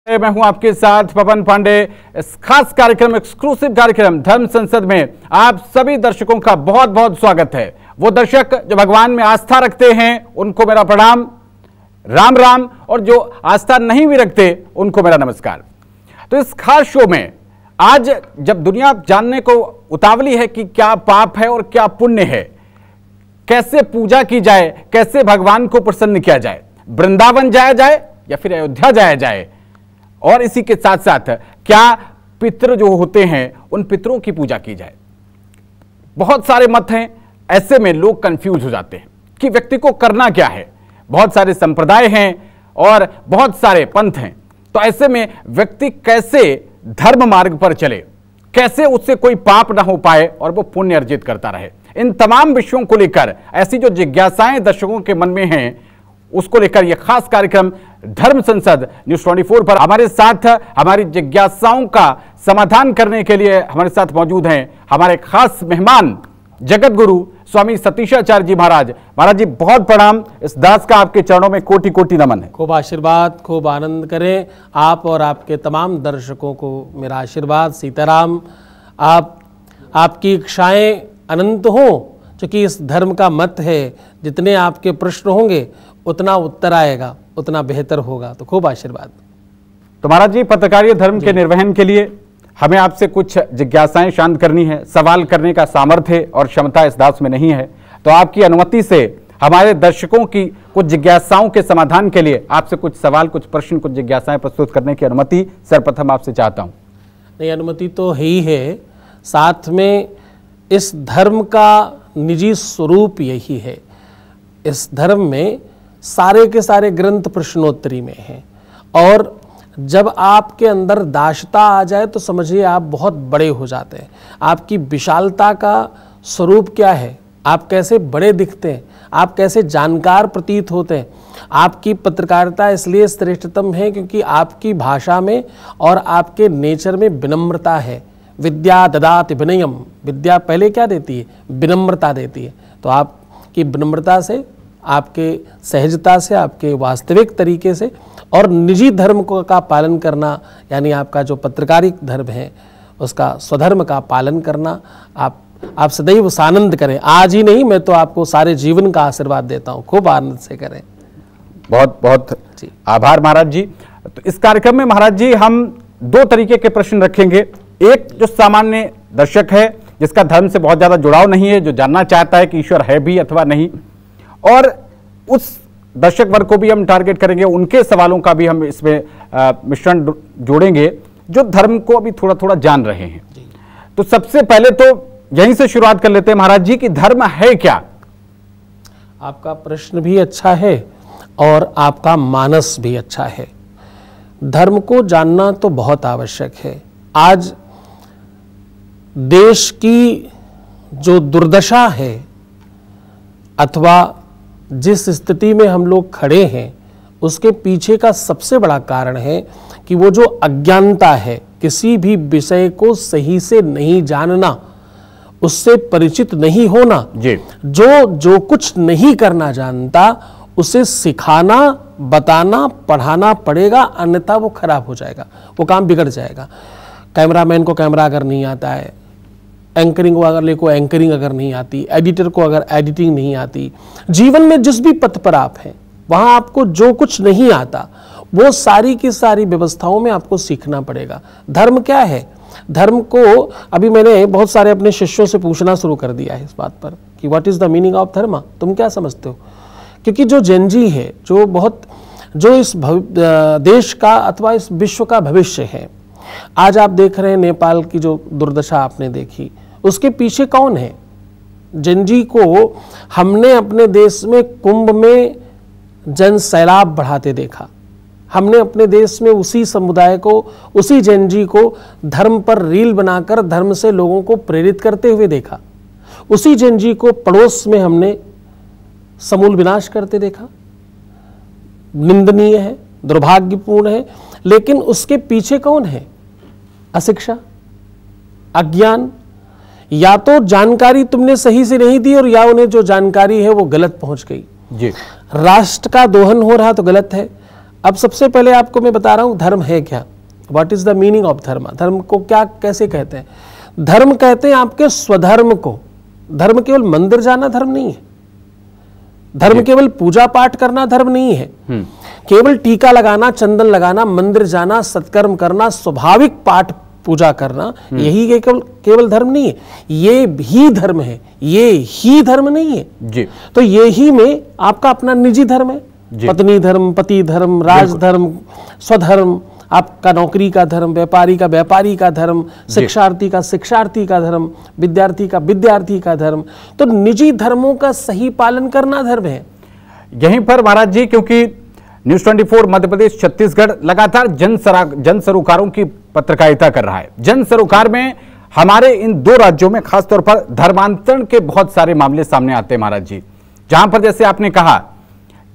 मैं हूं आपके साथ पवन पांडे। इस खास कार्यक्रम, एक्सक्लूसिव कार्यक्रम धर्म संसद में आप सभी दर्शकों का बहुत बहुत स्वागत है। वो दर्शक जो भगवान में आस्था रखते हैं उनको मेरा प्रणाम, राम राम, और जो आस्था नहीं भी रखते उनको मेरा नमस्कार। तो इस खास शो में आज जब दुनिया जानने को उतावली है कि क्या पाप है और क्या पुण्य है, कैसे पूजा की जाए, कैसे भगवान को प्रसन्न किया जाए, वृंदावन जाया जाए या फिर अयोध्या जाया जाए, और इसी के साथ साथ क्या पितृ जो होते हैं उन पितरों की पूजा की जाए। बहुत सारे मत हैं, ऐसे में लोग कंफ्यूज हो जाते हैं कि व्यक्ति को करना क्या है। बहुत सारे संप्रदाय हैं और बहुत सारे पंथ हैं, तो ऐसे में व्यक्ति कैसे धर्म मार्ग पर चले, कैसे उससे कोई पाप ना हो पाए और वो पुण्य अर्जित करता रहे। इन तमाम विषयों को लेकर ऐसी जो जिज्ञासाएं दर्शकों के मन में हैं, उसको लेकर यह खास कार्यक्रम धर्म संसद न्यूज़ 24 पर हमारे साथ हमारी जिज्ञासाओं का समाधान करने के लिए हमारे साथ मौजूद हैं हमारे खास मेहमान जगत गुरु स्वामी सतीशाचार्य जी महाराज। महाराज जी बहुत प्रणाम। इस दास का आपके चरणों में कोटि कोटि नमन है। खूब आशीर्वाद, खूब आनंद करें आप और आपके तमाम दर्शकों को मेरा आशीर्वाद। सीताराम। आपकी इच्छाएं अनंत हों, क्योंकि इस धर्म का मत है जितने आपके प्रश्न होंगे उतना उत्तर आएगा, उतना बेहतर होगा। तो खूब आशीर्वाद। तो महाराज जी, पत्रकारिता धर्म के निर्वहन के लिए हमें आपसे कुछ जिज्ञासाएं शांत करनी है। सवाल करने का सामर्थ्य और क्षमता इस दास में नहीं है, तो आपकी अनुमति से हमारे दर्शकों की कुछ जिज्ञासाओं के समाधान के लिए आपसे कुछ सवाल, कुछ प्रश्न, कुछ जिज्ञासाएं प्रस्तुत करने की अनुमति सर्वप्रथम आपसे चाहता हूं। नहीं, अनुमति तो ही है, साथ में इस धर्म का निजी स्वरूप यही है। इस धर्म में सारे के सारे ग्रंथ प्रश्नोत्तरी में हैं, और जब आपके अंदर दाशता आ जाए तो समझिए आप बहुत बड़े हो जाते हैं। आपकी विशालता का स्वरूप क्या है, आप कैसे बड़े दिखते हैं, आप कैसे जानकार प्रतीत होते हैं। आपकी पत्रकारिता इसलिए श्रेष्ठतम है क्योंकि आपकी भाषा में और आपके नेचर में विनम्रता है। विद्या ददाति विनयम, विद्या पहले क्या देती है? विनम्रता देती है। तो आपकी विनम्रता से, आपके सहजता से, आपके वास्तविक तरीके से और निजी धर्म को का पालन करना, यानी आपका जो पत्रकारिक धर्म है उसका स्वधर्म का पालन करना, आप सदैव सानंद करें। आज ही नहीं, मैं तो आपको सारे जीवन का आशीर्वाद देता हूँ, खूब आनंद से करें। बहुत बहुत आभार महाराज जी। तो इस कार्यक्रम में महाराज जी हम दो तरीके के प्रश्न रखेंगे। एक जो सामान्य दर्शक है जिसका धर्म से बहुत ज्यादा जुड़ाव नहीं है, जो जानना चाहता है कि ईश्वर है भी अथवा नहीं, और उस दर्शक वर्ग को भी हम टारगेट करेंगे, उनके सवालों का भी हम इसमें मिश्रण जोड़ेंगे जो धर्म को अभी थोड़ा थोड़ा जान रहे हैं। तो सबसे पहले तो यहीं से शुरुआत कर लेते हैं महाराज जी कि धर्म है क्या? आपका प्रश्न भी अच्छा है और आपका मानस भी अच्छा है। धर्म को जानना तो बहुत आवश्यक है। आज देश की जो दुर्दशा है अथवा जिस स्थिति में हम लोग खड़े हैं, उसके पीछे का सबसे बड़ा कारण है कि वो जो अज्ञानता है, किसी भी विषय को सही से नहीं जानना, उससे परिचित नहीं होना जी। जो कुछ नहीं करना जानता उसे सिखाना, बताना, पढ़ाना पड़ेगा, अन्यथा वो खराब हो जाएगा, वो काम बिगड़ जाएगा। कैमरामैन को कैमरा अगर नहीं आता है, एंकरिंग वाले को एंकरिंग अगर नहीं आती, एडिटर को अगर एडिटिंग नहीं आती, जीवन में जिस भी पथ पर आप हैं वहाँ आपको जो कुछ नहीं आता वो सारी की सारी व्यवस्थाओं में आपको सीखना पड़ेगा। धर्म क्या है? धर्म को अभी मैंने बहुत सारे अपने शिष्यों से पूछना शुरू कर दिया है इस बात पर कि what is the meaning of धर्म, तुम क्या समझते हो? क्योंकि जो जेनजी है, जो इस देश का अथवा इस विश्व का भविष्य है, आज आप देख रहे हैं नेपाल की जो दुर्दशा आपने देखी, उसके पीछे कौन है? जेनजी को हमने अपने देश में कुंभ में जन सैलाब बढ़ाते देखा। हमने अपने देश में उसी समुदाय को, उसी जेनजी को धर्म पर रील बनाकर धर्म से लोगों को प्रेरित करते हुए देखा। उसी जेनजी को पड़ोस में हमने समूल विनाश करते देखा। निंदनीय है, दुर्भाग्यपूर्ण है, लेकिन उसके पीछे कौन है? अशिक्षा, अज्ञान। या तो जानकारी तुमने सही से नहीं दी और या उन्हें जो जानकारी है वो गलत पहुंच गई जी। राष्ट्र का दोहन हो रहा तो गलत है, अब सबसे पहले आपको मैं बता रहा हूं धर्म है क्या, what is the meaning of धर्म। धर्म को क्या कैसे कहते हैं? धर्म कहते हैं आपके स्वधर्म को। धर्म केवल मंदिर जाना धर्म नहीं है, धर्म केवल पूजा पाठ करना धर्म नहीं है, केवल टीका लगाना, चंदन लगाना, मंदिर जाना, सत्कर्म करना, स्वाभाविक पाठ पूजा करना, यही केवल धर्म नहीं है, ये भी धर्म है, ये ही धर्म नहीं है जी। तो यही में आपका अपना निजी धर्म है, पत्नी धर्म, पति धर्म, राजधर्म, स्वधर्म, आपका नौकरी का धर्म, व्यापारी का व्यापारी का धर्म, शिक्षार्थी का शिक्षार्थी का धर्म, विद्यार्थी का विद्यार्थी का धर्म। तो निजी धर्मों का सही पालन करना धर्म है। यहीं पर महाराज जी, क्योंकि न्यूज 24 मध्य प्रदेश छत्तीसगढ़ लगातार जन सरोकारों की पत्रकारिता कर रहा है। जन सरोकार में हमारे इन दो राज्यों में खासतौर पर धर्मांतरण के बहुत सारे मामले सामने आते हैं महाराज जी, जहां पर जैसे आपने कहा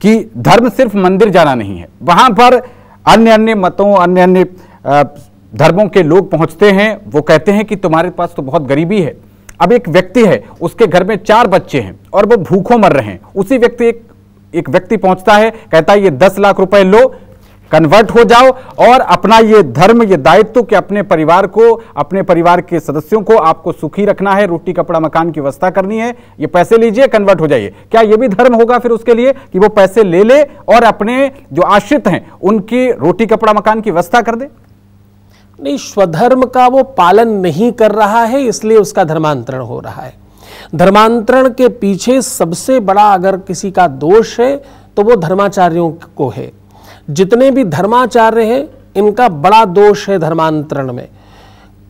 कि धर्म सिर्फ मंदिर जाना नहीं है, वहां पर अन्य अन्य मतों, अन्य अन्य धर्मों के लोग पहुंचते हैं। वो कहते हैं कि तुम्हारे पास तो बहुत गरीबी है। अब एक व्यक्ति है, उसके घर में 4 बच्चे हैं और वो भूखों मर रहे हैं। उसी व्यक्ति एक व्यक्ति पहुंचता है, कहता है ये 10 लाख रुपए लो, कन्वर्ट हो जाओ और अपना ये धर्म, ये दायित्व कि अपने परिवार को, अपने परिवार के सदस्यों को आपको सुखी रखना है, रोटी कपड़ा मकान की व्यवस्था करनी है, ये पैसे लीजिए, कन्वर्ट हो जाइए। क्या ये भी धर्म होगा फिर उसके लिए कि वो पैसे ले ले और अपने जो आश्रित हैं उनकी रोटी कपड़ा मकान की व्यवस्था कर दे? नहीं, स्वधर्म का वो पालन नहीं कर रहा है, इसलिए उसका धर्मांतरण हो रहा है। धर्मांतरण के पीछे सबसे बड़ा अगर किसी का दोष है तो वो धर्माचार्यों को है। जितने भी धर्माचार्य हैं इनका बड़ा दोष है धर्मांतरण में।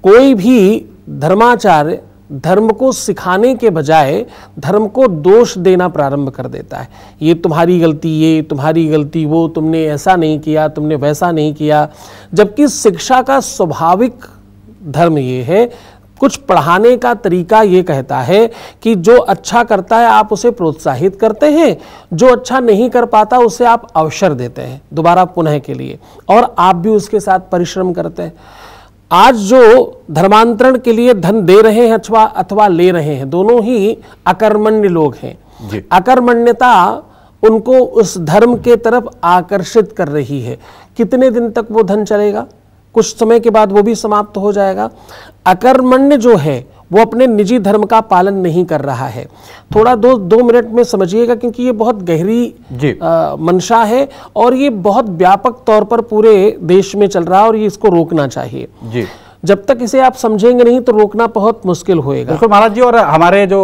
कोई भी धर्माचार्य धर्म को सिखाने के बजाय धर्म को दोष देना प्रारंभ कर देता है। ये तुम्हारी गलती, ये तुम्हारी गलती, वो तुमने ऐसा नहीं किया, तुमने वैसा नहीं किया। जबकि शिक्षा का स्वाभाविक धर्म ये है, कुछ पढ़ाने का तरीका ये कहता है कि जो अच्छा करता है आप उसे प्रोत्साहित करते हैं, जो अच्छा नहीं कर पाता उसे आप अवसर देते हैं दोबारा पुनः के लिए, और आप भी उसके साथ परिश्रम करते हैं। आज जो धर्मांतरण के लिए धन दे रहे हैं अथवा ले रहे हैं, दोनों ही अकर्मण्य लोग हैं। अकर्मण्यता उनको उस धर्म के तरफ आकर्षित कर रही है। कितने दिन तक वो धन चलेगा? कुछ समय के बाद वो भी समाप्त हो जाएगा। अकर्मण्य जो है वो अपने निजी धर्म का पालन नहीं कर रहा है। थोड़ा दो मिनट में समझिएगा, क्योंकि ये बहुत गहरी मंशा है और ये बहुत व्यापक तौर पर पूरे देश में चल रहा है और ये इसको रोकना चाहिए जी। जब तक इसे आप समझेंगे नहीं तो रोकना बहुत मुश्किल होएगा। बिल्कुल महाराज जी। और हमारे जो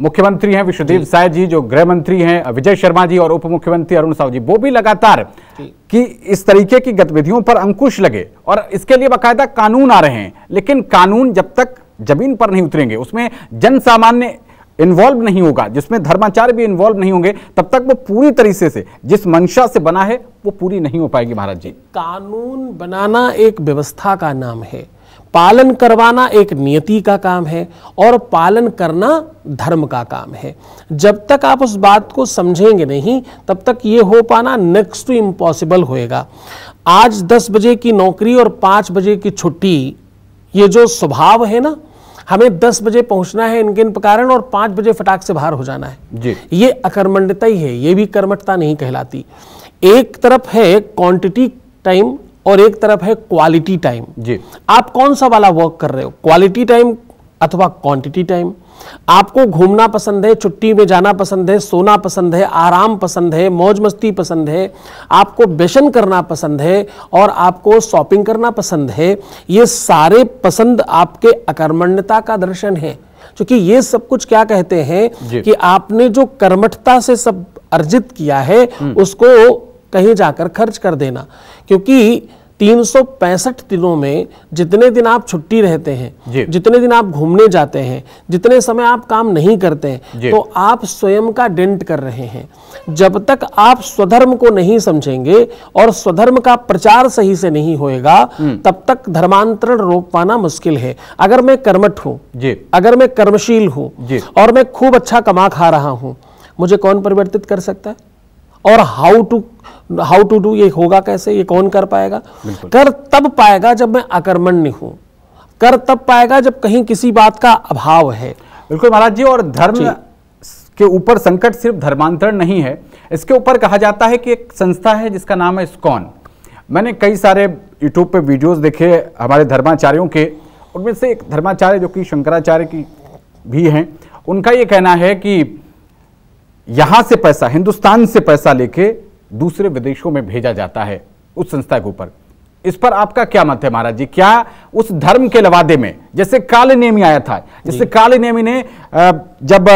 मुख्यमंत्री हैं विश्वदेव साय जी, जो गृह मंत्री हैं विजय शर्मा जी और उप मुख्यमंत्री अरुण साहू जी, वो भी लगातार कि इस तरीके की गतिविधियों पर अंकुश लगे और इसके लिए बाकायदा कानून आ रहे हैं। लेकिन कानून जब तक जमीन पर नहीं उतरेंगे, उसमें जन सामान्य इन्वॉल्व नहीं होगा, जिसमें धर्माचार्य भी इन्वॉल्व नहीं होंगे, तब तक वो पूरी तरीके से जिस मंशा से बना है वो पूरी नहीं हो पाएगी महाराज जी। कानून बनाना एक व्यवस्था का नाम है, पालन करवाना एक नियति का काम है और पालन करना धर्म का काम है। जब तक आप उस बात को समझेंगे नहीं तब तक ये हो पाना नेक्स्ट टू इम्पॉसिबल होएगा। आज 10 बजे की नौकरी और 5 बजे की छुट्टी, ये जो स्वभाव है ना, हमें 10 बजे पहुंचना है इनके कारण और 5 बजे फटाक से बाहर हो जाना है जी। ये अकर्मण्यता ही है, ये भी कर्मठता नहीं कहलाती। एक तरफ है क्वांटिटी टाइम और एक तरफ है क्वालिटी टाइम जी। आप कौन सा वाला वर्क कर रहे हो, क्वालिटी टाइम अथवा क्वांटिटी टाइम? आपको घूमना पसंद है, छुट्टी में जाना पसंद है, सोना पसंद है, आराम पसंद है, मौज मस्ती पसंद है, आपको व्यसन करना पसंद है और आपको शॉपिंग करना पसंद है। ये सारे पसंद आपके अकर्मण्यता का दर्शन है। क्योंकि ये सब कुछ क्या कहते हैं कि आपने जो कर्मठता से सब अर्जित किया है उसको कहीं जाकर खर्च कर देना। क्योंकि 365 दिनों में जितने दिन आप छुट्टी रहते हैं, जितने दिन आप घूमने जाते हैं, जितने समय आप काम नहीं करते हैं, तो आप स्वयं का डेंट कर रहे हैं। जब तक आप स्वधर्म को नहीं समझेंगे और स्वधर्म का प्रचार सही से नहीं होएगा तब तक धर्मांतरण रोक पाना मुश्किल है। अगर मैं कर्मठ हूं, अगर मैं कर्मशील हूं और मैं खूब अच्छा कमा खा रहा हूं, मुझे कौन परिवर्तित कर सकता है? और हाउ टू डू, ये होगा कैसे, ये कौन कर पाएगा? कर तब पाएगा जब मैं अकर्मण्य हूं, कर तब पाएगा जब कहीं किसी बात का अभाव है। बिल्कुल महाराज जी। और धर्म के ऊपर संकट सिर्फ धर्मांतरण नहीं है, इसके ऊपर कहा जाता है कि एक संस्था है जिसका नाम है इस्कॉन। मैंने कई सारे यूट्यूब पे वीडियोस देखे हमारे धर्माचार्यों के, उनमें से एक धर्माचार्य जो कि शंकराचार्य की भी हैं, उनका ये कहना है कि यहां से पैसा, हिंदुस्तान से पैसा लेके दूसरे विदेशों में भेजा जाता है उस संस्था के ऊपर। इस पर आपका क्या मत है महाराज जी? क्या उस धर्म के लवादे में, जैसे कालनेमी आया था, जैसे कालनेमी ने जब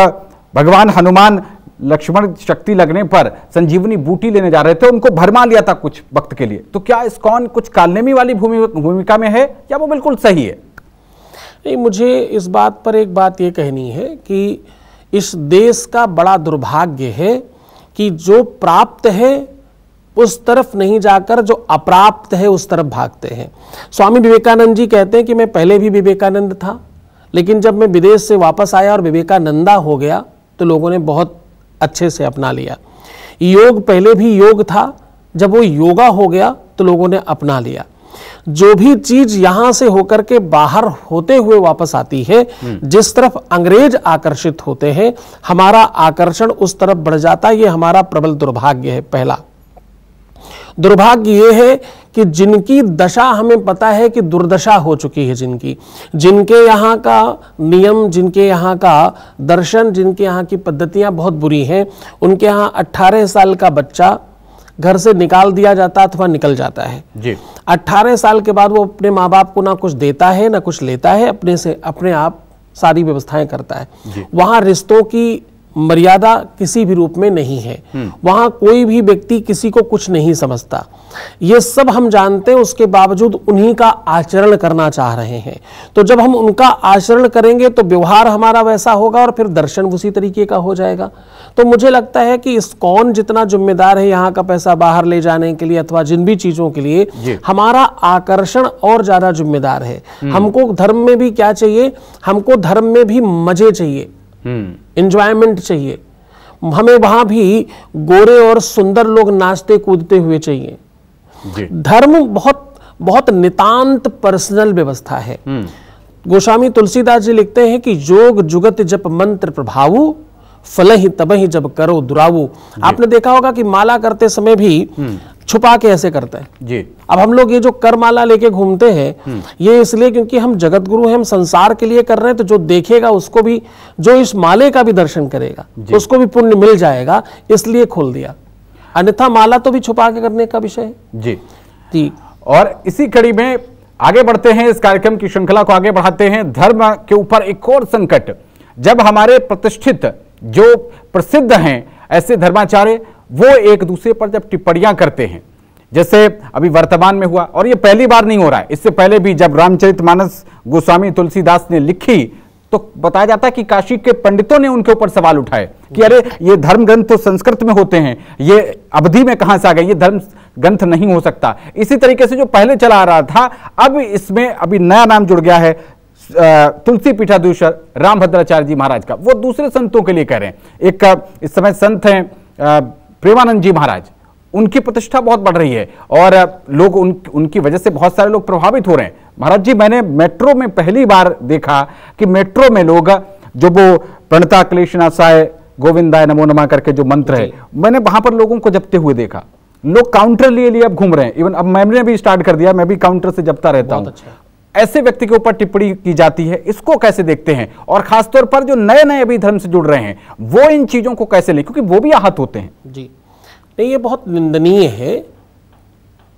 भगवान हनुमान लक्ष्मण शक्ति लगने पर संजीवनी बूटी लेने जा रहे थे, उनको भरमा लिया था कुछ वक्त के लिए, तो क्या इस्कॉन कुछ कालनेमी वाली भूमिका में है या वो बिल्कुल सही है? नहीं, मुझे इस बात पर एक बात ये कहनी है कि इस देश का बड़ा दुर्भाग्य है कि जो प्राप्त है उस तरफ नहीं जाकर जो अप्राप्त है उस तरफ भागते हैं। स्वामी विवेकानंद जी कहते हैं कि मैं पहले भी विवेकानंद था, लेकिन जब मैं विदेश से वापस आया और विवेकानंदा हो गया तो लोगों ने बहुत अच्छे से अपना लिया। योग पहले भी योग था, जब वो योगा हो गया तो लोगों ने अपना लिया। जो भी चीज यहां से होकर के बाहर होते हुए वापस आती है, जिस तरफ अंग्रेज आकर्षित होते हैं, हमारा आकर्षण उस तरफ बढ़ जाता है। ये हमारा प्रबल दुर्भाग्य है। पहला दुर्भाग्य ये है कि जिनकी दशा हमें पता है कि दुर्दशा हो चुकी है, जिनके यहाँ का नियम, जिनके यहाँ का दर्शन, जिनके यहाँ की पद्धतियाँ बहुत बुरी हैं, उनके यहाँ 18 साल का बच्चा घर से निकाल दिया जाता अथवा निकल जाता है जी। 18 साल के बाद वो अपने माँ बाप को ना कुछ देता है ना कुछ लेता है, अपने आप सारी व्यवस्थाएं करता है। वहाँ रिश्तों की मर्यादा किसी भी रूप में नहीं है। वहां कोई भी व्यक्ति किसी को कुछ नहीं समझता। ये सब हम जानते हैं, उसके बावजूद उन्हीं का आचरण करना चाह रहे हैं। तो जब हम उनका आचरण करेंगे तो व्यवहार हमारा वैसा होगा और फिर दर्शन उसी तरीके का हो जाएगा। तो मुझे लगता है कि इस्कॉन जितना जिम्मेदार है यहाँ का पैसा बाहर ले जाने के लिए अथवा जिन भी चीजों के लिए, हमारा आकर्षण और ज्यादा जिम्मेदार है। हमको धर्म में भी क्या चाहिए? हमको धर्म में भी मजे चाहिए, एंजॉयमेंट चाहिए। हमें वहां भी गोरे और सुंदर लोग नाचते कूदते हुए चाहिए। धर्म बहुत बहुत नितांत पर्सनल व्यवस्था है। गोस्वामी तुलसीदास जी लिखते हैं कि योग जुगत जप मंत्र प्रभावु, फलहि तबहि जब करो दुरावु। आपने देखा होगा कि माला करते समय भी छुपा के ऐसे करते हैं जी। अब हम लोग ये जो कर माला लेके घूमते हैं, ये इसलिए क्योंकि हम जगत गुरु हैं, हम संसार के लिए कर रहे हैं, तो जो देखेगा उसको भी, जो इस माले का भी दर्शन करेगा उसको भी पुण्य मिल जाएगा, इसलिए खोल दिया। अन्यथा माला तो भी छुपा के करने का विषय है जी जी। और इसी कड़ी में आगे बढ़ते हैं, इस कार्यक्रम की श्रृंखला को आगे बढ़ाते हैं। धर्म के ऊपर एक और संकट, जब हमारे प्रतिष्ठित जो प्रसिद्ध हैं ऐसे धर्माचार्य, वो एक दूसरे पर जब टिप्पणियां करते हैं, जैसे अभी वर्तमान में हुआ, और ये पहली बार नहीं हो रहा है, इससे पहले भी जब रामचरितमानस गोस्वामी तुलसीदास ने लिखी तो बताया जाता है कि काशी के पंडितों ने उनके ऊपर सवाल उठाए कि अरे ये धर्म ग्रंथ तो संस्कृत में होते हैं, ये अवधि में कहां से आ गए, ये धर्म ग्रंथ नहीं हो सकता। इसी तरीके से जो पहले चला आ रहा था, अब इसमें अभी नया नाम जुड़ गया है तुलसी पीठाधीश्वर रामभद्राचार्य जी महाराज का। वो दूसरे संतों के लिए कह रहे हैं। एक इस समय संत हैं प्रेमानंद जी महाराज, उनकी प्रतिष्ठा बहुत बढ़ रही है और लोग उनकी वजह से बहुत सारे लोग प्रभावित हो रहे हैं। महाराज जी, मैंने मेट्रो में पहली बार देखा कि मेट्रो में लोग जो वो प्रणता क्लेशनाशाय गोविंदाय नमो नमः करके जो मंत्र है, मैंने वहां पर लोगों को जपते हुए देखा। लोग काउंटर लिए अब घूम रहे हैं। इवन अब मैंने भी स्टार्ट कर दिया, मैं भी काउंटर से जपता रहता हूं। ऐसे व्यक्ति के ऊपर टिप्पणी की जाती है, इसको कैसे देखते हैं? और खासतौर पर जो नए नए अभी धर्म से जुड़ रहे हैं, वो इन चीजों को कैसे लें, क्योंकि वो भी आहत होते हैं जी। नहीं, ये बहुत निंदनीय है।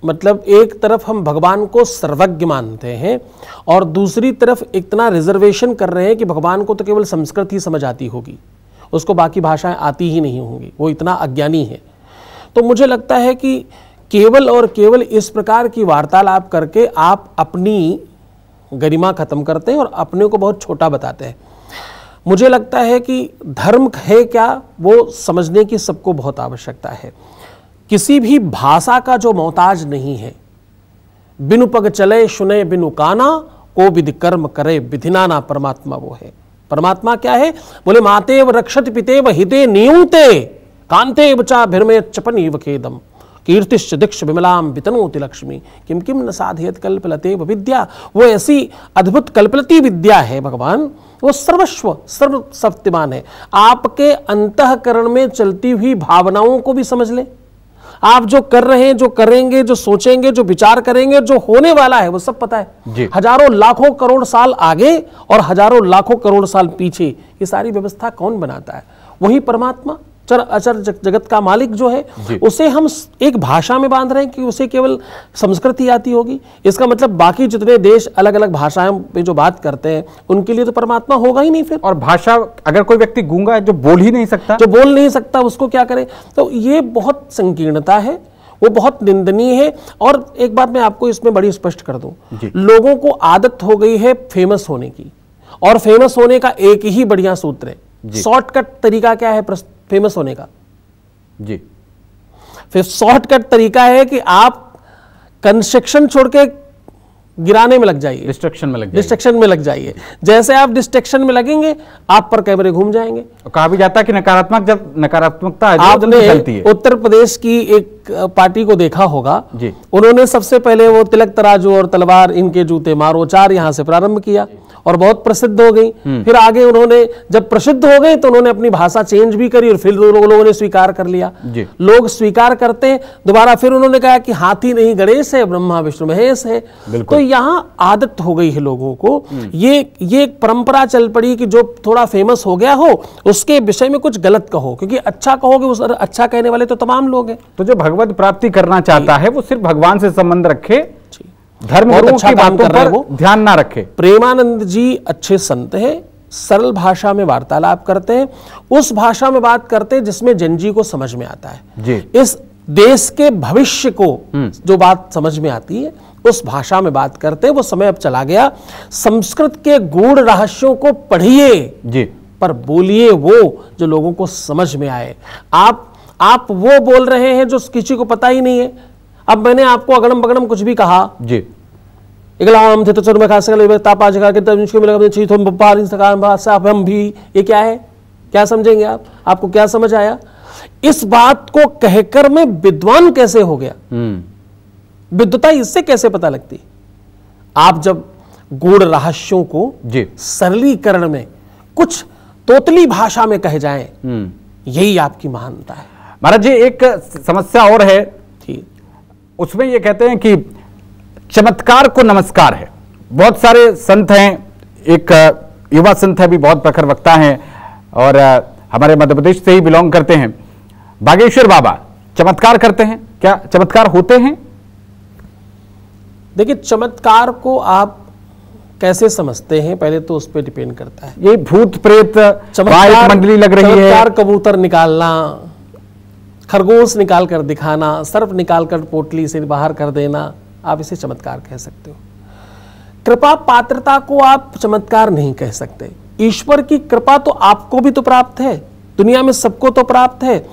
मतलब एक तरफ हम भगवान को सर्वज्ञ मानते हैं और दूसरी तरफ इतना रिजर्वेशन कर रहे हैं कि भगवान को तो केवल संस्कृत ही समझ आती होगी, उसको बाकी भाषाएं आती ही नहीं होंगी, वो इतना अज्ञानी है। तो मुझे लगता है कि केवल और केवल इस प्रकार की वार्तालाप करके आप अपनी गरिमा खत्म करते हैं और अपने को बहुत छोटा बताते हैं। मुझे लगता है कि धर्म है क्या, वो समझने की सबको बहुत आवश्यकता है। किसी भी भाषा का जो मोहताज नहीं है। बिनु पग चले सुने बिनु काना, को विधि कर्म करे विधिनाना, परमात्मा वो है। परमात्मा क्या है? बोले मातेव रक्षत पितेव हिते नियुंते कांते बचा भिरमे चपन खेदम। कीर्तिश्च दीक्ष विमलाम वितनोति लक्ष्मी किम किम न साधयत कल्पलते विद्या। वो ऐसी अद्भुत कल्पलती विद्या है भगवान, वो सर्वस्व सर्वशक्तिमान है। आपके अंतःकरण में चलती हुई भावनाओं को भी समझ ले। आप जो कर रहे हैं, जो करेंगे, जो सोचेंगे, जो विचार करेंगे, जो होने वाला है, वो सब पता है। हजारों लाखों करोड़ साल आगे और हजारों लाखों करोड़ साल पीछे ये सारी व्यवस्था कौन बनाता है? वही परमात्मा, चर अचर जगत का मालिक जो है। उसे हम एक भाषा में बांध रहे हैं कि उसे केवल संस्कृत ही आती होगी। इसका मतलब बाकी जितने देश अलग अलग भाषाओं में जो बात करते हैं उनके लिए तो परमात्मा होगा ही नहीं फिर। और भाषा, अगर कोई व्यक्ति गूंगा है, जो बोल ही नहीं सकता, जो बोल नहीं सकता, उसको क्या करे? तो ये बहुत संकीर्णता है, वो बहुत निंदनीय है। और एक बात मैं आपको इसमें बड़ी स्पष्ट कर दूं, लोगों को आदत हो गई है फेमस होने की, और फेमस होने का एक ही बढ़िया सूत्र है, शॉर्टकट तरीका क्या है फेमस होने का? जी, फिर शॉर्टकट तरीका है कि आप कंस्ट्रक्शन छोड़ के गिराने में लग जाइए, डिस्ट्रक्शन में लग जाइए। जैसे आप डिस्ट्रक्शन में लगेंगे, आप पर कैमरे घूम जाएंगे। कहा भी जाता है कि नकारात्मकता आपने उत्तर प्रदेश की एक पार्टी को देखा होगा जी। उन्होंने सबसे पहले वो तिलक तराजू और तलवार, इनके जूते मारो चार, यहां से प्रारंभ किया और बहुत प्रसिद्ध हो गई। फिर आगे उन्होंने जब प्रसिद्ध हो गए तो उन्होंने अपनी भाषा चेंज भी करी और फिर लोगों ने स्वीकार कर लिया। लोग स्वीकार करते हैं दोबारा, फिर उन्होंने कहा कि हाथी नहीं गणेश है, ब्रह्मा विष्णु महेश है। तो यहाँ आदत हो गई है लोगों को, ये एक परंपरा चल पड़ी कि जो थोड़ा फेमस हो गया हो उसके विषय में कुछ गलत कहो, क्योंकि अच्छा कहोगे उस अच्छा कहने वाले तो तमाम लोग हैं। तो जो भगवत प्राप्ति करना चाहता है वो सिर्फ भगवान से संबंध रखे, धर्म अच्छा की बातों पर ध्यान ना रखे। प्रेमानंद जी अच्छे संत हैं, सरल भाषा में वार्तालाप करते हैं, उस भाषा में बात करते हैं जिसमें जन जी को समझ में आता है जी। इस देश के भविष्य को जो बात समझ में आती है उस भाषा में बात करते हैं। वो समय अब चला गया, संस्कृत के गूढ़ रहस्यों को पढ़िए जी, पर बोलिए वो जो लोगों को समझ में आए। आप वो बोल रहे हैं जो किसी को पता ही नहीं है। अब मैंने आपको अगड़म बगड़म कुछ भी कहा जी, इगलाम थे तो चर में खास कर तापा जगह के तब इसको मिला छी तो बाहर सकार भाषा हम भी, ये क्या है? क्या समझेंगे आप? आपको क्या समझ आया? इस बात को कहकर मैं विद्वान कैसे हो गया? विद्वता इससे कैसे पता लगती? आप जब गूढ़ रहस्यों को जी सरलीकरण में कुछ तोतली भाषा में कह जाएं, यही आपकी महानता है। महाराज जी, एक समस्या और है, उसमें ये कहते हैं कि चमत्कार को नमस्कार है। बहुत सारे संत हैं, एक युवा संत है भी, बहुत प्रखर वक्ता हैं और हमारे मध्य प्रदेश से ही बिलोंग करते हैं, बागेश्वर बाबा चमत्कार करते हैं। क्या चमत्कार होते हैं? देखिए, चमत्कार को आप कैसे समझते हैं पहले तो उस पर डिपेंड करता है। ये भूत प्रेत मंडली लग रही है, चमत्कार कबूतर निकालना, खरगोश निकाल कर दिखाना, सर्प निकाल कर पोटली से बाहर कर देना, आप इसे चमत्कार कह सकते हो। कृपा पात्रता को आप चमत्कार नहीं कह सकते। ईश्वर की कृपा तो आपको भी तो प्राप्त है, दुनिया में सबको तो प्राप्त है।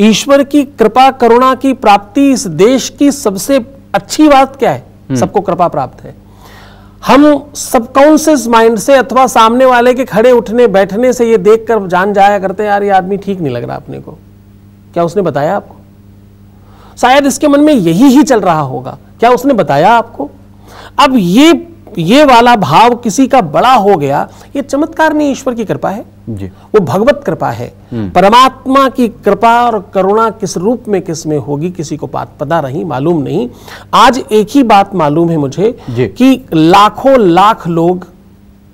ईश्वर की कृपा करुणा की प्राप्ति इस देश की सबसे अच्छी बात क्या है? सबको कृपा प्राप्त है। हम सबकॉन्शियस माइंड से अथवा सामने वाले के खड़े उठने बैठने से ये देखकर जान जाया करते हैं, यार ये आदमी ठीक नहीं लग रहा अपने को। क्या उसने बताया आपको? शायद इसके मन में यही ही चल रहा होगा। क्या उसने बताया आपको? अब ये वाला भाव किसी का बड़ा हो गया, ये चमत्कार नहीं, ईश्वर की कृपा है जी। वो भगवत कृपा है। परमात्मा की कृपा और करुणा किस रूप में किस में होगी किसी को पता नहीं, मालूम नहीं। आज एक ही बात मालूम है मुझे कि लाखों लाख लोग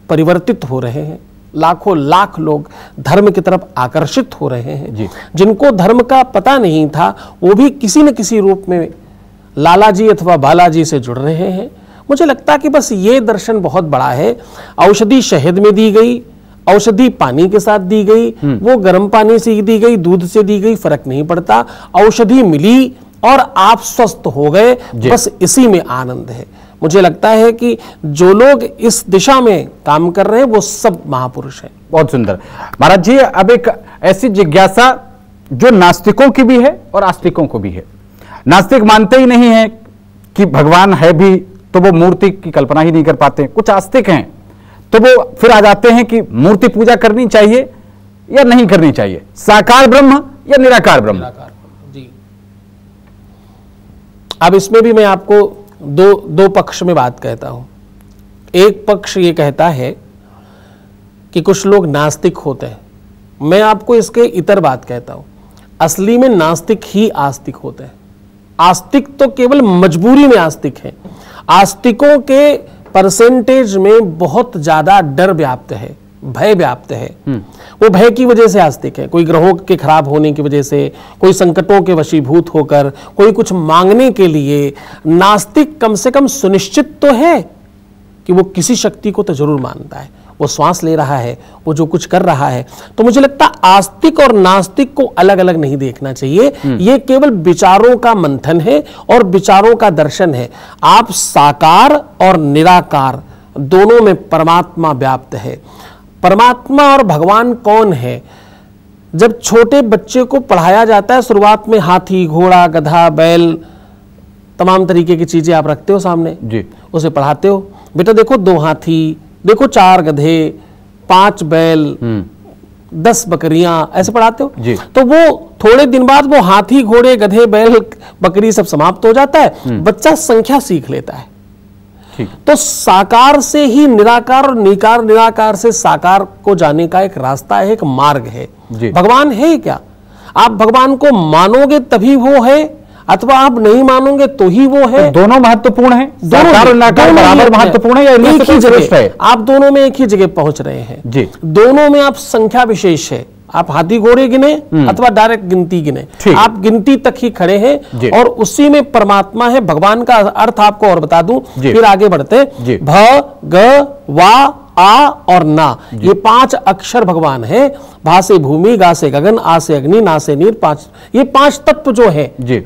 परिवर्तित हो रहे हैं, लाखों लाख लोग धर्म की तरफ आकर्षित हो रहे हैं। जिनको धर्म का पता नहीं था वो भी किसी न किसी रूप में लालाजी अथवा बालाजी से जुड़ रहे हैं। मुझे लगता कि बस ये दर्शन बहुत बड़ा है। औषधि शहद में दी गई, औषधि पानी के साथ दी गई, वो गर्म पानी से दी गई, दूध से दी गई, फर्क नहीं पड़ता। औषधि मिली और आप स्वस्थ हो गए, बस इसी में आनंद है। मुझे लगता है कि जो लोग इस दिशा में काम कर रहे हैं वो सब महापुरुष हैं। बहुत सुंदर महाराज जी। अब एक ऐसी जिज्ञासा जो नास्तिकों की भी है और आस्तिकों को भी है। नास्तिक मानते ही नहीं है कि भगवान है भी, तो वो मूर्ति की कल्पना ही नहीं कर पाते। कुछ आस्तिक हैं तो वो फिर आ जाते हैं कि मूर्ति पूजा करनी चाहिए या नहीं करनी चाहिए, साकार ब्रह्म या निराकार ब्रह्म। जी, अब इसमें भी मैं आपको दो पक्ष में बात कहता हूं। एक पक्ष ये कहता है कि कुछ लोग नास्तिक होते हैं, मैं आपको इसके इतर बात कहता हूं। असली में नास्तिक ही आस्तिक होते हैं। आस्तिक तो केवल मजबूरी में आस्तिक है। आस्तिकों के परसेंटेज में बहुत ज्यादा डर व्याप्त है, भय व्याप्त है। वो भय की वजह से आस्तिक है, कोई ग्रहों के खराब होने की वजह से, कोई संकटों के वशीभूत होकर, कोई कुछ मांगने के लिए। नास्तिक कम से कम सुनिश्चित तो है कि वो किसी शक्ति को तो जरूर मानता है, वो श्वास ले रहा है, वो जो कुछ कर रहा है। तो मुझे लगता है आस्तिक और नास्तिक को अलग अलग नहीं देखना चाहिए। ये केवल विचारों का मंथन है और विचारों का दर्शन है। आप साकार और निराकार दोनों में परमात्मा व्याप्त है। परमात्मा और भगवान कौन है? जब छोटे बच्चे को पढ़ाया जाता है, शुरुआत में हाथी, घोड़ा, गधा, बैल, तमाम तरीके की चीजें आप रखते हो सामने जी, उसे पढ़ाते हो, बेटा देखो 2 हाथी, देखो 4 गधे, 5 बैल, 10 बकरियां, ऐसे पढ़ाते हो जी। तो वो थोड़े दिन बाद वो हाथी, घोड़े, गधे, बैल, बकरी सब समाप्त हो जाता है, बच्चा संख्या सीख लेता है। तो साकार से ही निराकार और निराकार से साकार को जाने का एक रास्ता है, एक मार्ग है। भगवान है क्या? आप भगवान को मानोगे तभी वो है, अथवा आप नहीं मानोगे तो ही वो है। तो दोनों महत्वपूर्ण है, साकार और निराकार बराबर महत्वपूर्ण है या एक ही जगह है? आप दोनों में एक ही जगह पहुंच रहे हैं जी। दोनों में आप संख्या विशेष है, आप हाथी घोड़े गिने अथवा डायरेक्ट गिनती गिने, आप गिनती तक ही खड़े हैं और उसी में परमात्मा है। भगवान का अर्थ आपको और बता दूं, फिर आगे बढ़ते। भ, ग, वा, आ और ना, ये 5 अक्षर भगवान है। भा से भूमि, गा से गगन, आ से अग्नि, ना से नीर, 5, ये 5 तत्व जो है जी,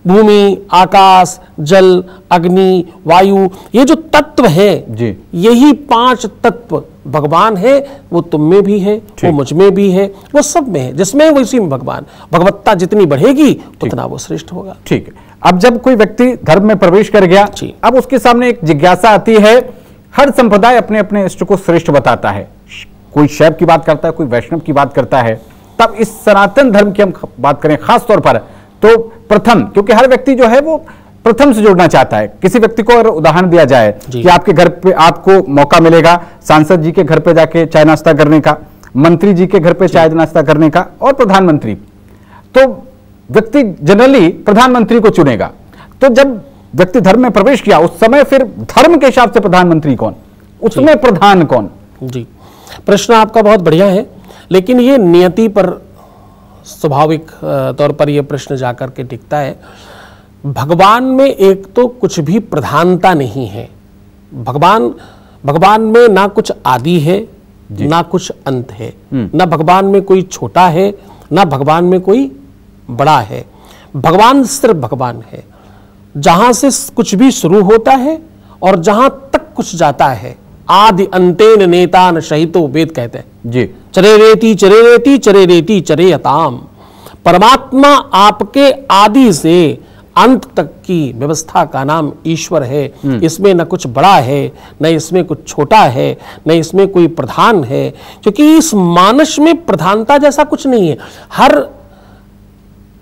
भूमि, आकाश, जल, अग्नि, वायु, ये जो तत्व है जी, यही 5 तत्व भगवान है। वो तुम में भी है, वो मुझ में भी है, वो सब में है। जिसमें वो इसी में भगवान। भगवत्ता जितनी बढ़ेगी उतना वो श्रेष्ठ होगा। ठीक है। अब जब कोई व्यक्ति धर्म में प्रवेश कर गया, अब उसके सामने एक जिज्ञासा आती है। हर संप्रदाय अपने अपने इष्ट को श्रेष्ठ बताता है। कोई शैव की बात करता है, कोई वैष्णव की बात करता है। तब इस सनातन धर्म की हम बात करें खास तौर पर, तो प्रथम, क्योंकि हर व्यक्ति जो है वो प्रथम से जुड़ना चाहता है। किसी व्यक्ति को अगर उदाहरण दिया जाए कि आपके घर पे आपको मौका मिलेगा सांसद जी के घर पे जाके चाय नाश्ता करने का, मंत्री जी के घर पे चाय नाश्ता करने का, और प्रधानमंत्री, तो व्यक्ति जनरली प्रधानमंत्री को चुनेगा। तो जब व्यक्ति धर्म में प्रवेश किया, उस समय फिर धर्म के हिसाब से प्रधानमंत्री कौन, उसमें प्रधान कौन? जी, प्रश्न आपका बहुत बढ़िया है, लेकिन ये नियति पर स्वाभाविक तौर पर यह प्रश्न जाकर के टिकता है। भगवान में एक तो कुछ भी प्रधानता नहीं है। भगवान में ना कुछ आदि है, ना कुछ अंत है, ना भगवान में कोई छोटा है, ना भगवान में कोई बड़ा है। भगवान सिर्फ भगवान है। जहां से कुछ भी शुरू होता है और जहां तक कुछ जाता है, आदि अंतेन नेतान शहितो, वेद कहते हैं जी। चरे रेति चरे रेति चरे रेति चरे यताम। परमात्मा आपके आदि से अंत तक की व्यवस्था का नाम ईश्वर है। इसमें न कुछ बड़ा है, न इसमें कुछ छोटा है, न इसमें कोई प्रधान है, क्योंकि इस मानस में प्रधानता जैसा कुछ नहीं है। हर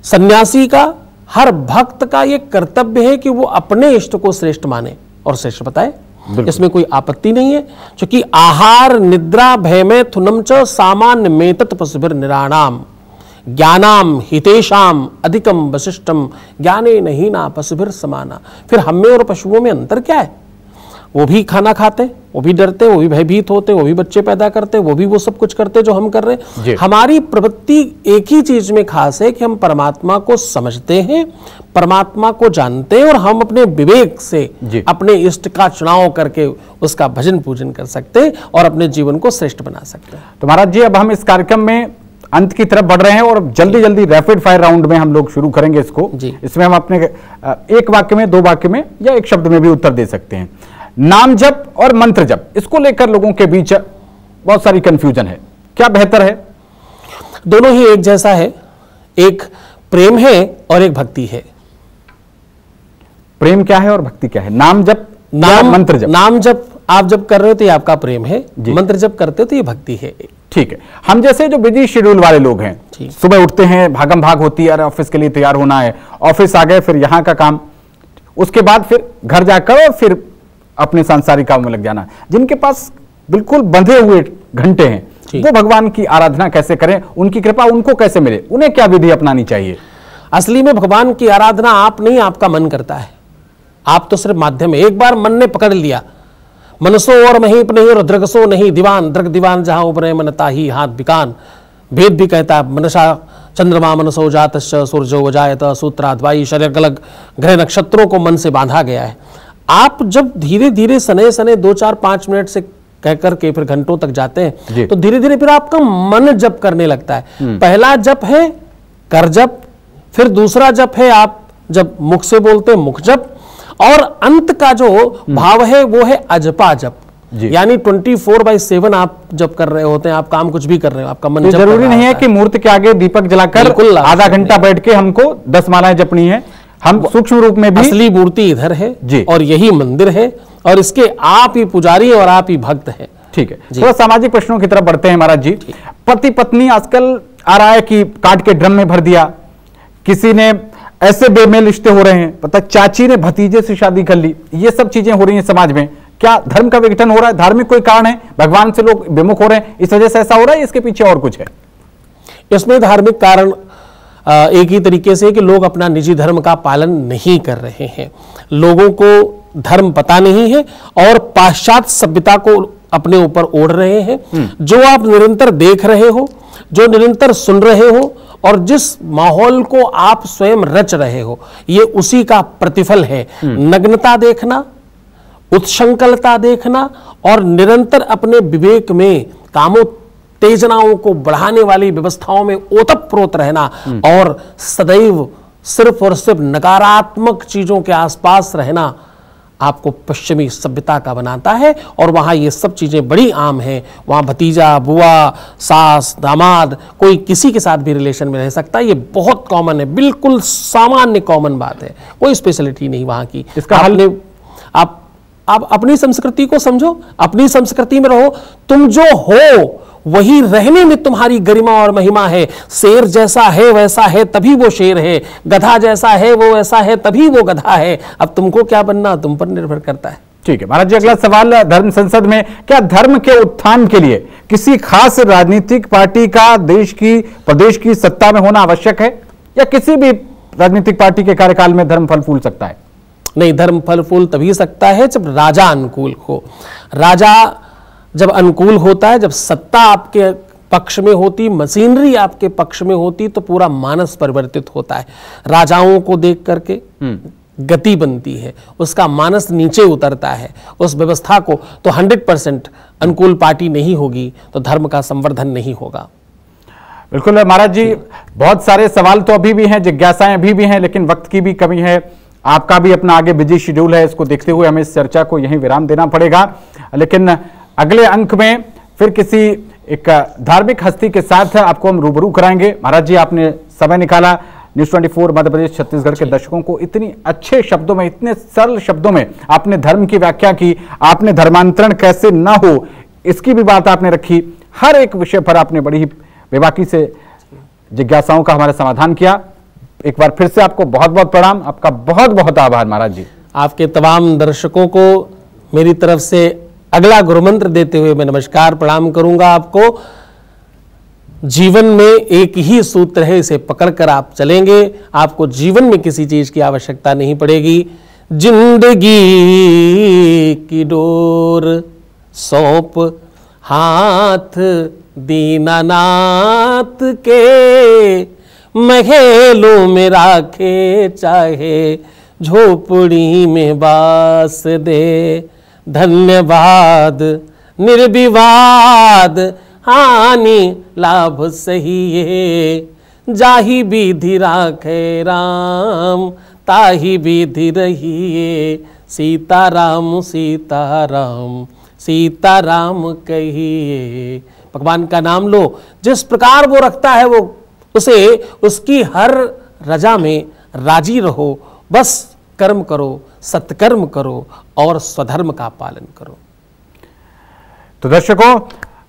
सन्यासी का, हर भक्त का यह कर्तव्य है कि वो अपने इष्ट को श्रेष्ठ माने और श्रेष्ठ बताए। इसमें कोई आपत्ति नहीं है, क्योंकि आहार निद्रा भयमे थुनम च सामान्य मेतत पशुभिर निराणाम ज्ञानाम हितेशाम अधिकम वशिष्ठम ज्ञाने नहीं ना पशुभिर समाना। फिर हम में और पशुओं में अंतर क्या है? वो भी खाना खाते, वो भी डरते, वो भी भयभीत होते, वो भी बच्चे पैदा करते, वो भी वो सब कुछ करते जो हम कर रहे हैं। हमारी प्रवृत्ति एक ही चीज में खास है कि हम परमात्मा को समझते हैं, परमात्मा को जानते हैं, और हम अपने विवेक से अपने इष्ट का चुनाव करके उसका भजन पूजन कर सकते हैं और अपने जीवन को श्रेष्ठ बना सकते हैं। तो महाराज जी, अब हम इस कार्यक्रम में अंत की तरफ बढ़ रहे हैं और जल्दी जल्दी रैपिड फायर राउंड में हम लोग शुरू करेंगे इसको। इसमें हम अपने एक वाक्य में, 2 वाक्य में या 1 शब्द में भी उत्तर दे सकते हैं। नाम जप और मंत्र जप, इसको लेकर लोगों के बीच बहुत सारी कंफ्यूजन है, क्या बेहतर है? दोनों ही एक जैसा है। एक प्रेम है और एक भक्ति है। प्रेम क्या है और भक्ति क्या है? नाम जप, मंत्र जप। नाम जप आप जब कर रहे हो तो ये आपका प्रेम है, मंत्र जप करते हो तो ये भक्ति है। ठीक है। हम जैसे जो बिजी शेड्यूल वाले लोग हैं, सुबह उठते हैं, भागम भाग होती है, अरे ऑफिस के लिए तैयार होना है, ऑफिस आ गए, फिर यहाँ का काम, उसके बाद फिर घर जाकर और फिर अपने सांसारिक काम में लग जाना। जिनके पास बिल्कुल बंधे हुए घंटे हैं, वो भगवान की आराधना कैसे करें, उनकी कृपा उनको कैसे मिले, उन्हें क्या विधि अपनानी चाहिए? असली में भगवान की आराधना आप नहीं, आपका मन करता है। आप तो सिर्फ माध्यम है। एक बार मन ने पकड़ लिया, मनसो और महीप नहीं और दृगसो नहीं दीवान, दृग दीवान जहां उबरे मन ताही हाथ बिकान। वेद भी कहता है मनसा चंद्रमा मनसो जातश्च सूर्यो वजायत सूत्राद्वाई, शरीर अलग ग्रह नक्षत्रों को मन से बांधा गया है। आप जब धीरे धीरे सने सने 2, 4, 5 मिनट से कह करके फिर घंटों तक जाते हैं तो धीरे धीरे फिर आपका मन जप करने लगता है। पहला जप है कर जप, फिर दूसरा जप है आप जब मुख से बोलते हैं मुख जप, और अंत का जो भाव है वो है अजपा जप, यानी 24/7 आप जप कर रहे होते हैं। आप काम कुछ भी कर रहे हो, आपका मन जरूरी नहीं है कि मूर्ति के आगे दीपक जलाकर आधा घंटा बैठ के हमको 10 मालाएं जपनी है। हम सूक्ष्म रूप में भी, असली मूर्ति इधर है और यही मंदिर है और इसके आप ही पुजारी और आप ही भक्त हैं। ठीक है, थोड़ा सामाजिक प्रश्नों की तरफ बढ़ते हैं महाराज जी। पति पत्नी आजकल आ रहा है कि काट के ड्रम में भर दिया, किसी ने ऐसे बेमेल रिश्ते हो रहे हैं, पता चाची ने भतीजे से शादी कर ली, ये सब चीजें हो रही हैं समाज में। क्या धर्म का विघटन हो रहा है? धार्मिक कोई कारण है? भगवान से लोग विमुख हो रहे हैं, इस वजह से ऐसा हो रहा है? इसके पीछे और कुछ है? इसमें धार्मिक कारण एक ही तरीके से कि लोग अपना निजी धर्म का पालन नहीं कर रहे हैं। लोगों को धर्म पता नहीं है और पाश्चात्य सभ्यता को अपने ऊपर ओढ़ रहे हैं। जो आप निरंतर देख रहे हो, जो निरंतर सुन रहे हो और जिस माहौल को आप स्वयं रच रहे हो, ये उसी का प्रतिफल है। नग्नता देखना, उत्संकलता देखना और निरंतर अपने विवेक में कामोत्तेजनाओं को बढ़ाने वाली व्यवस्थाओं में ओतप्रोत रहना और सदैव सिर्फ और सिर्फ नकारात्मक चीजों के आसपास रहना आपको पश्चिमी सभ्यता का बनाता है। और वहां ये सब चीजें बड़ी आम हैं। वहां भतीजा, बुआ, सास, दामाद, कोई किसी के साथ भी रिलेशन में रह सकता है। ये बहुत कॉमन है, बिल्कुल सामान्य कॉमन बात है, कोई स्पेशलिटी नहीं वहां की। इसका हल आप अपनी संस्कृति को समझो, अपनी संस्कृति में रहो। तुम जो हो वही रहने में तुम्हारी गरिमा और महिमा है। शेर जैसा है वैसा है तभी वो शेर है, गधा जैसा है वो वैसा है तभी वो गधा है। अब तुमको क्या बनना तुम पर निर्भर करता है। ठीक है महाराज जी, अगला सवाल धर्म संसद में, क्या धर्म के उत्थान के लिए किसी खास राजनीतिक पार्टी का देश की प्रदेश की सत्ता में होना आवश्यक है, या किसी भी राजनीतिक पार्टी के कार्यकाल में धर्म फल फूल सकता है? नहीं, धर्म फल फूल तभी सकता है जब राजा अनुकूल हो। राजा जब अनुकूल होता है, जब सत्ता आपके पक्ष में होती, मशीनरी आपके पक्ष में होती, तो पूरा मानस परिवर्तित होता है। राजाओं को देख करके गति बनती है, उसका मानस नीचे उतरता है, उस व्यवस्था को तो 100% अनुकूल पार्टी नहीं होगी तो धर्म का संवर्धन नहीं होगा। बिल्कुल महाराज जी, बहुत सारे सवाल तो अभी भी हैं, जिज्ञासाएं अभी भी हैं, लेकिन वक्त की भी कमी है, आपका भी अपना आगे बिजी शेड्यूल है, इसको देखते हुए हमें इस चर्चा को यहीं विराम देना पड़ेगा। लेकिन अगले अंक में फिर किसी एक धार्मिक हस्ती के साथ आपको हम रूबरू कराएंगे। महाराज जी, आपने समय निकाला, न्यूज़ 24 मध्य प्रदेश छत्तीसगढ़ के दर्शकों को इतनी अच्छे शब्दों में, इतने सरल शब्दों में आपने धर्म की व्याख्या की, आपने धर्मांतरण कैसे ना हो इसकी भी बात आपने रखी। हर एक विषय पर आपने बड़ी ही बेबाकी से जिज्ञासाओं का हमारा समाधान किया। एक बार फिर से आपको बहुत बहुत प्रणाम, आपका बहुत बहुत आभार महाराज जी। आपके तमाम दर्शकों को मेरी तरफ से अगला गुरुमंत्र देते हुए मैं नमस्कार प्रणाम करूंगा। आपको जीवन में एक ही सूत्र है, इसे पकड़कर आप चलेंगे, आपको जीवन में किसी चीज की आवश्यकता नहीं पड़ेगी। जिंदगी की डोर सौंप हाथ दीनानाथ के, महलों में राखे चाहे झोपड़ी में बास दे। धन्यवाद निर्विवाद हानि लाभ सही, जाहि विधि राखे राम ताहि विधि रहिए। सीताराम सीताराम सीताराम कहिए। भगवान का नाम लो, जिस प्रकार वो रखता है वो उसे उसकी हर रजा में राजी रहो। बस कर्म करो, सत्कर्म करो और स्वधर्म का पालन करो। तो दर्शकों,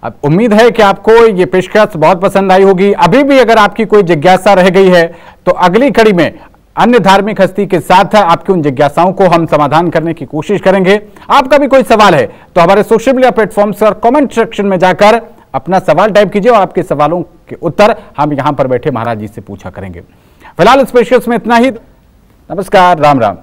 अब उम्मीद है कि आपको ये पेशकश बहुत पसंद आई होगी। अभी भी अगर आपकी कोई जिज्ञासा रह गई है तो अगली कड़ी में अन्य धार्मिक हस्ती के साथ आपकी उन जिज्ञासाओं को हम समाधान करने की कोशिश करेंगे। आपका भी कोई सवाल है तो हमारे सोशल मीडिया प्लेटफॉर्म्स और कमेंट सेक्शन में जाकर अपना सवाल टाइप कीजिए और आपके सवालों के उत्तर हम यहां पर बैठे महाराज जी से पूछा करेंगे। फिलहाल स्पेशल्स में इतना ही। नमस्कार, राम राम।